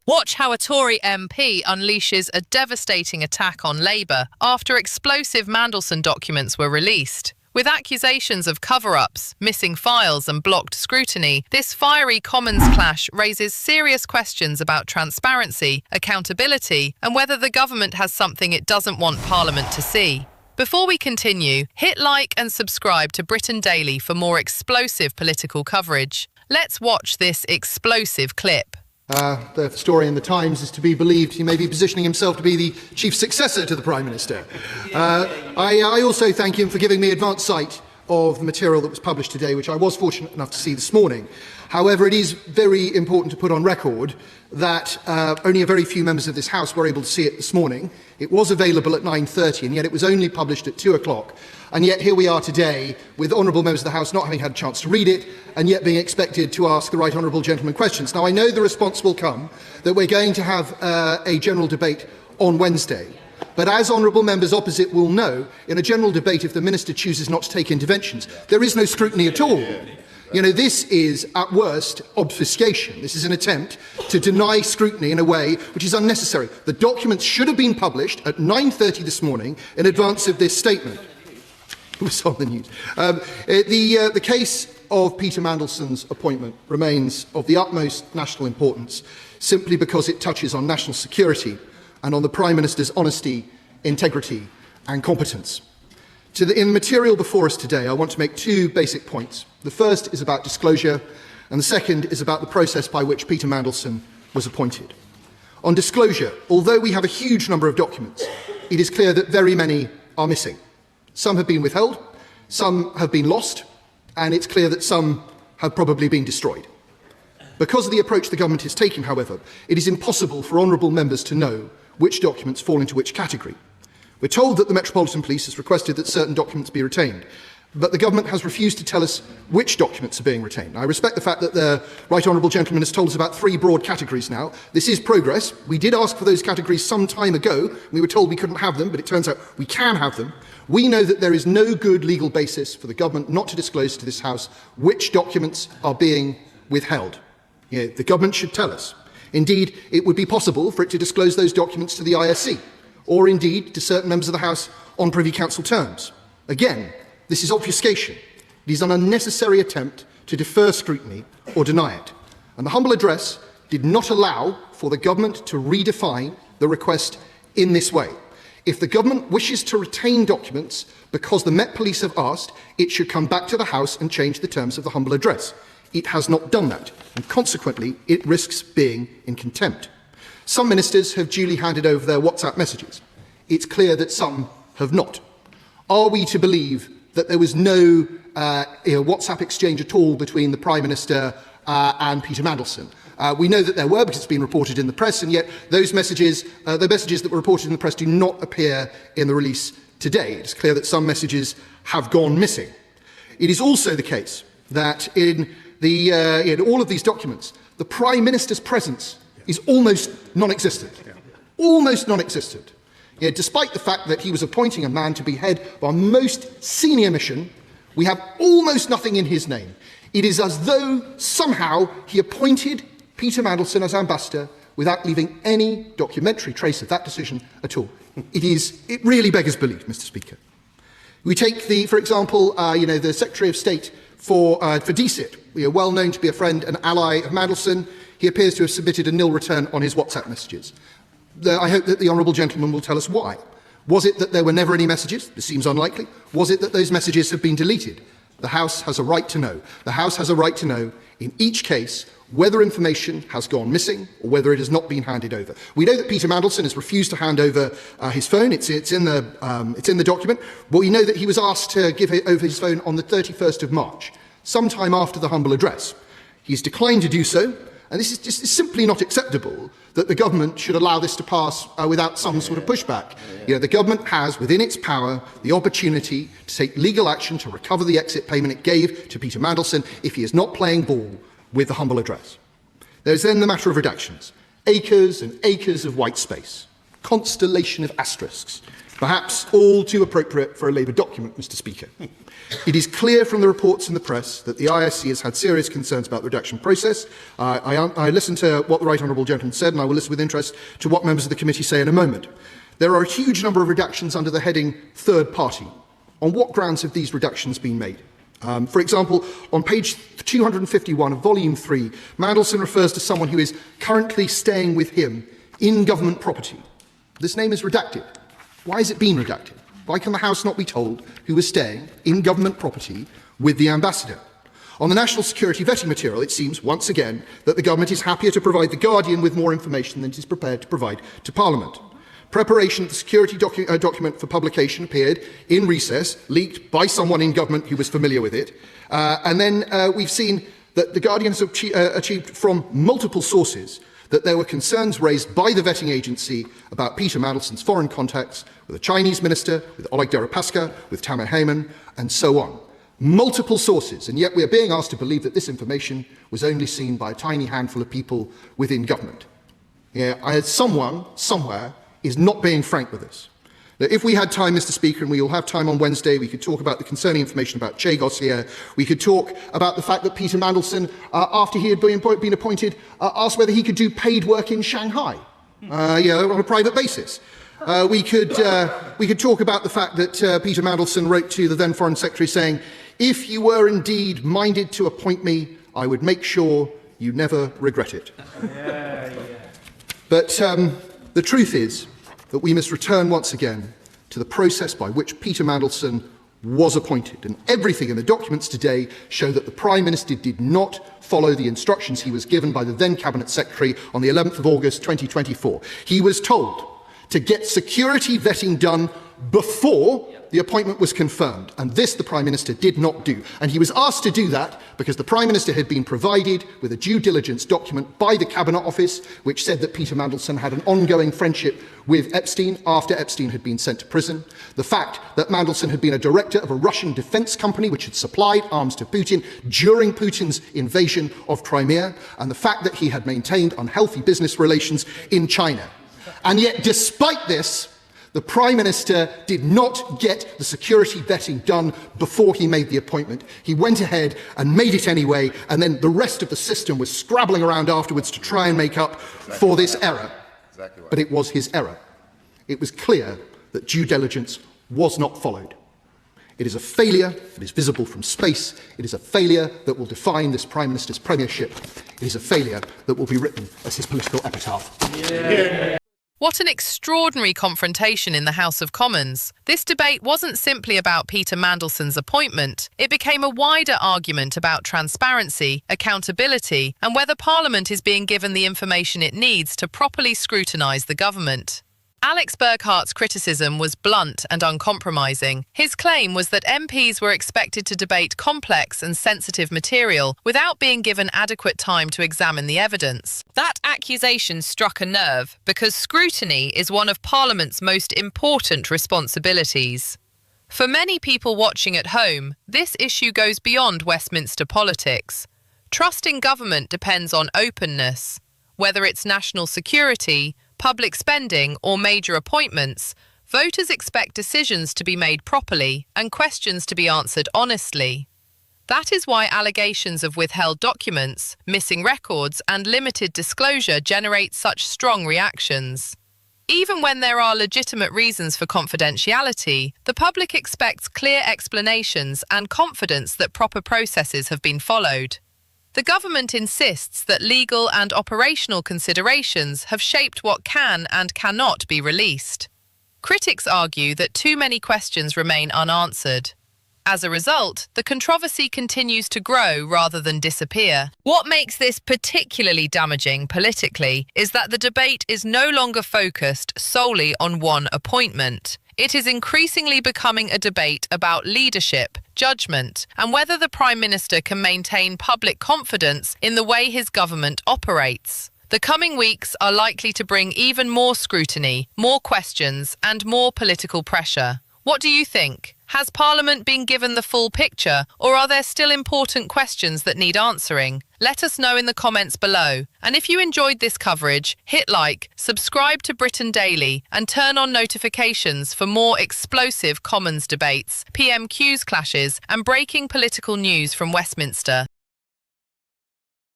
Watch how a Tory MP unleashes a devastating attack on Labour after explosive Mandelson documents were released. With accusations of cover-ups, missing files and blocked scrutiny, this fiery Commons clash raises serious questions about transparency, accountability, and whether the government has something it doesn't want Parliament to see. Before we continue, hit like and subscribe to Britain Daily for more explosive political coverage. Let's watch this explosive clip. The story in the Times is to be believed he may be positioning himself to be the chief successor to the Prime Minister. I also thank him for giving me advance sight of the material that was published today, which I was fortunate enough to see this morning. However, it is very important to put on record that only a very few members of this House were able to see it this morning. It was available at 9:30, and yet it was only published at 2 o'clock. And yet here we are today, with honourable members of the House not having had a chance to read it, and yet being expected to ask the right honourable gentleman questions. Now, I know the response will come that we're going to have a general debate on Wednesday. But as honourable members opposite will know, in a general debate, if the Minister chooses not to take interventions, there is no scrutiny at all. You know, this is, at worst, obfuscation. This is an attempt to deny scrutiny in a way which is unnecessary. The documents should have been published at 9:30 this morning in advance of this statement. It was on the news. The case of Peter Mandelson's appointment remains of the utmost national importance, simply because it touches on national security and on the Prime Minister's honesty, integrity and competence. In the material before us today, I want to make two basic points. The first is about disclosure, and the second is about the process by which Peter Mandelson was appointed. On disclosure, although we have a huge number of documents, it is clear that very many are missing. Some have been withheld, some have been lost, and it's clear that some have probably been destroyed. Because of the approach the government is taking, however, it is impossible for honourable members to know which documents fall into which category. We're told that the Metropolitan Police has requested that certain documents be retained, but the government has refused to tell us which documents are being retained. I respect the fact that the right honourable gentleman has told us about 3 broad categories now. This is progress. We did ask for those categories some time ago. We were told we couldn't have them, but it turns out we can have them. We know that there is no good legal basis for the government not to disclose to this House which documents are being withheld. The government should tell us. Indeed, it would be possible for it to disclose those documents to the ISC, or indeed to certain members of the House on Privy Council terms. Again, this is obfuscation. It is an unnecessary attempt to defer scrutiny or deny it. And the humble address did not allow for the government to redefine the request in this way. If the government wishes to retain documents because the Met Police have asked, it should come back to the House and change the terms of the humble address. It has not done that, and consequently, it risks being in contempt. Some ministers have duly handed over their WhatsApp messages. It's clear that some have not. Are we to believe that there was no WhatsApp exchange at all between the Prime Minister and Peter Mandelson? We know that there were, because it's been reported in the press, and yet those messages, the messages that were reported in the press, do not appear in the release today. It's clear that some messages have gone missing. It is also the case that in all of these documents, the Prime Minister's presence is almost non-existent. Almost non-existent. Despite the fact that he was appointing a man to be head of our most senior mission, we have almost nothing in his name. It is as though somehow he appointed Peter Mandelson as ambassador without leaving any documentary trace of that decision at all. It really beggars belief, Mr. Speaker. We take for example, the Secretary of State for DCIT, well known to be a friend and ally of Mandelson. He appears to have submitted a nil return on his WhatsApp messages. I hope that the honourable gentleman will tell us why. Was it that there were never any messages? This seems unlikely. Was it that those messages have been deleted? The House has a right to know. The House has a right to know, in each case, whether information has gone missing or whether it has not been handed over. We know that Peter Mandelson has refused to hand over his phone. It's in the document. But we know that he was asked to give over his phone on the 31st of March, sometime after the humble address. He's declined to do so. And this is just simply not acceptable that the government should allow this to pass without some sort of pushback. The government has, within its power, the opportunity to take legal action to recover the exit payment it gave to Peter Mandelson if he is not playing ball with the humble address. There's then the matter of redactions. Acres and acres of white space. Constellation of asterisks. Perhaps all too appropriate for a Labour document, Mr. Speaker. It is clear from the reports in the press that the ISC has had serious concerns about the redaction process. I listened to what the Right Honourable Gentleman said, and I will listen with interest to what members of the committee say in a moment. There are a huge number of redactions under the heading third party. On what grounds have these redactions been made? For example, on page 251 of Volume 3, Mandelson refers to someone who is currently staying with him in government property. This name is redacted. Why has it been redacted? Why can the House not be told who is staying in government property with the ambassador? On the national security vetting material, it seems, once again, that the government is happier to provide the Guardian with more information than it is prepared to provide to Parliament. Preparation of the security document for publication appeared in recess, leaked by someone in government who was familiar with it. And then we've seen that the Guardian has achieved from multiple sources that there were concerns raised by the vetting agency about Peter Mandelson's foreign contacts with a Chinese minister, with Oleg Deripaska, with Tamer Heyman, and so on. Multiple sources, and yet we are being asked to believe that this information was only seen by a tiny handful of people within government. Someone, somewhere, is not being frank with us. Now, if we had time, Mr. Speaker, and we will have time on Wednesday, we could talk about the concerning information about Che Gossier. We could talk about the fact that Peter Mandelson, after he had been appointed, asked whether he could do paid work in Shanghai, on a private basis. We could talk about the fact that Peter Mandelson wrote to the then Foreign Secretary saying, "If you were indeed minded to appoint me, I would make sure you never regret it." But the truth is that we must return once again to the process by which Peter Mandelson was appointed. And everything in the documents today show that the Prime Minister did not follow the instructions he was given by the then Cabinet Secretary on the 11th of August 2024. He was told to get security vetting done before the appointment was confirmed, and this the Prime Minister did not do. And he was asked to do that because the Prime Minister had been provided with a due diligence document by the Cabinet Office which said that Peter Mandelson had an ongoing friendship with Epstein after Epstein had been sent to prison. The fact that Mandelson had been a director of a Russian defence company which had supplied arms to Putin during Putin's invasion of Crimea, and the fact that he had maintained unhealthy business relations in China. And yet, despite this, the Prime Minister did not get the security vetting done before he made the appointment. He went ahead and made it anyway, and then the rest of the system was scrabbling around afterwards to try and make up for this error. But it was his error. It was clear that due diligence was not followed. It is a failure that is visible from space. It is a failure that will define this Prime Minister's premiership. It is a failure that will be written as his political epitaph. Yeah. What an extraordinary confrontation in the House of Commons. This debate wasn't simply about Peter Mandelson's appointment. It became a wider argument about transparency, accountability, and whether Parliament is being given the information it needs to properly scrutinise the government. Alex Burghart's criticism was blunt and uncompromising. His claim was that MPs were expected to debate complex and sensitive material without being given adequate time to examine the evidence. That accusation struck a nerve because scrutiny is one of Parliament's most important responsibilities. For many people watching at home, this issue goes beyond Westminster politics. Trust in government depends on openness. Whether it's national security, public spending or major appointments, voters expect decisions to be made properly and questions to be answered honestly. That is why allegations of withheld documents, missing records and limited disclosure generate such strong reactions. Even when there are legitimate reasons for confidentiality, the public expects clear explanations and confidence that proper processes have been followed. The government insists that legal and operational considerations have shaped what can and cannot be released. Critics argue that too many questions remain unanswered. As a result, the controversy continues to grow rather than disappear. What makes this particularly damaging politically is that the debate is no longer focused solely on one appointment. It is increasingly becoming a debate about leadership, judgment, and whether the Prime Minister can maintain public confidence in the way his government operates. The coming weeks are likely to bring even more scrutiny, more questions, and more political pressure. What do you think? Has Parliament been given the full picture, or are there still important questions that need answering? Let us know in the comments below. And if you enjoyed this coverage, hit like, subscribe to Britain Daily, and turn on notifications for more explosive Commons debates, PMQs clashes, and breaking political news from Westminster.